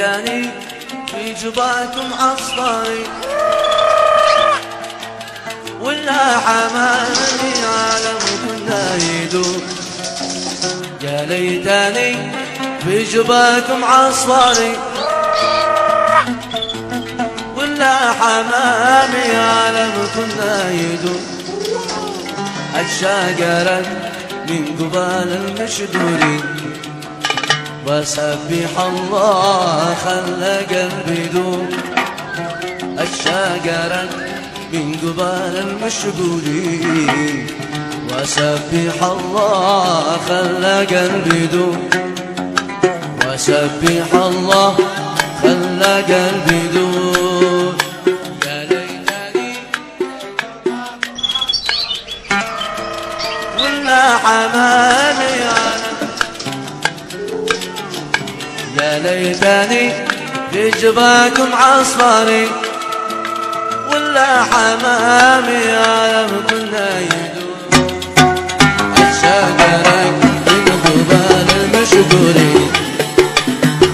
ليتني في جباكم عصفري ولا حمامي عالمكم نايدون. يا ليتني في جباكم عصفري ولا حمامي عالمكم نايدون. الشجرة من قبال المشدورين وسبح الله خلى قلبي يدوم. الشجرة من قبال المشدورين وسبح الله خلى قلبي يدوم. وسبح الله خلى قلبي يدوم. يا ليتني ولا حمامي يا ليتني في جباكم عصفري ولا حمامي عالمكم نايدون. الشجرة من قبال المشدورين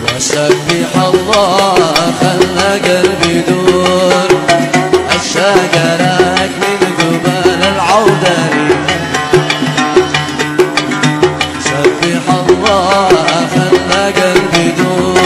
وسبح الله خلى قلبي يدور. الشجرة من قبال العودري سبح الله خلى قلبي يدور.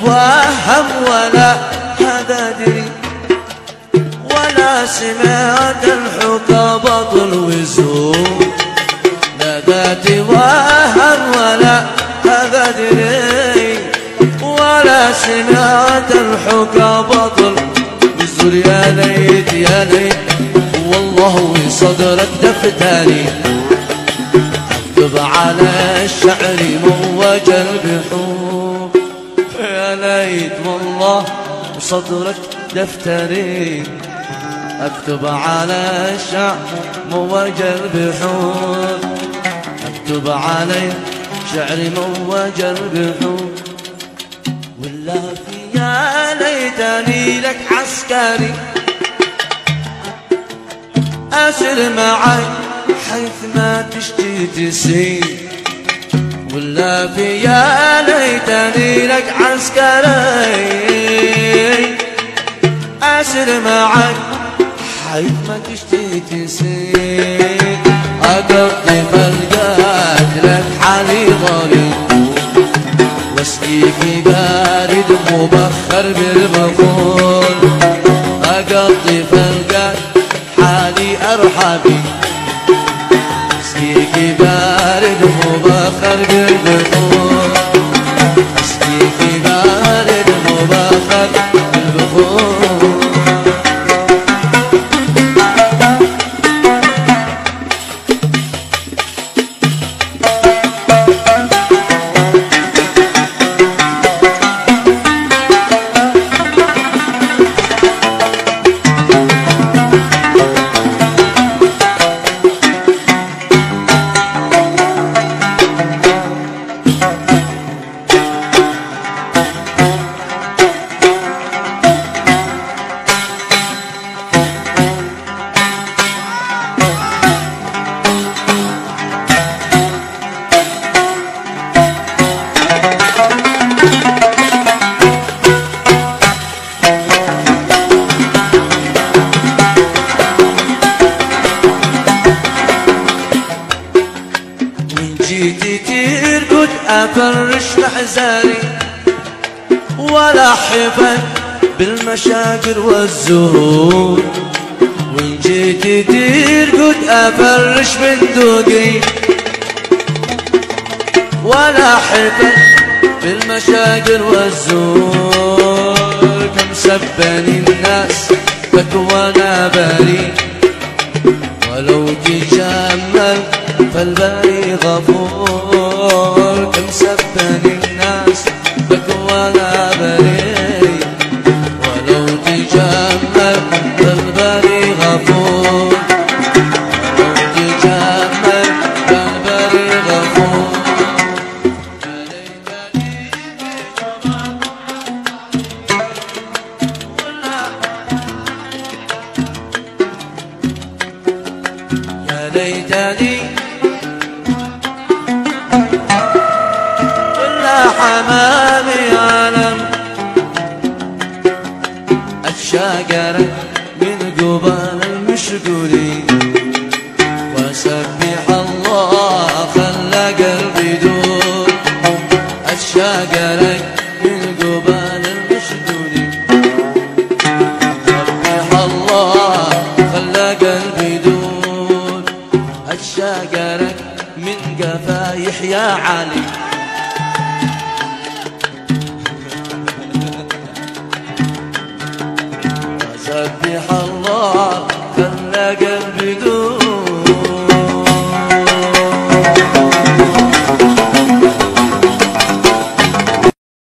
وهم ولا هذا دري ولا سمعت الحكى بطل وزور. لا ذات وهم ولا هذا دري ولا سمعت الحكى بطل وزور. يا ليت يا ليت والله صدرك دفتاني اكتب على الشعر موج البحور. يا ليت والله صدرك دفتري اكتب على الشعر موج البحور. اكتب علي شعر موج البحور. ولا في يا ليتني لك عسكري اسر معي حيث ما تشتي تسير. ولا في يا ليتني لك عسكري أسر معك حيث ما تشتي تسير. أقطف القاتلك حالي ضريب واسقيك بارد مبخر بالبخور. أقطف القاتل حالي أرحبي اسقيك بارد مبخر بالبخور. اسقيك بارد مبخر بالبخور. جيتي ترقد أفرش محزاني ولا حفن بالمشاكل والزهور. وإن جيتي ترقد أفرش بندقي ولا حفن بالمشاكل والزهور. كم سبني الناس بك وانا بريء ولو تجمل فالباري غفور، كم سبني الناس بك ولا بري، ولو تجمل فالباري غفور، ولو تجمل فالباري غفور. يا ليتني حمامي عالم الشاقر من قبال المشغولين، وسبح الله خلى قلبي دور. الشاقر من قبال المشغولين، سبح الله خلى قلبي دور. الشاقر من قفا يحيى علي، سبح الله خلى قلبي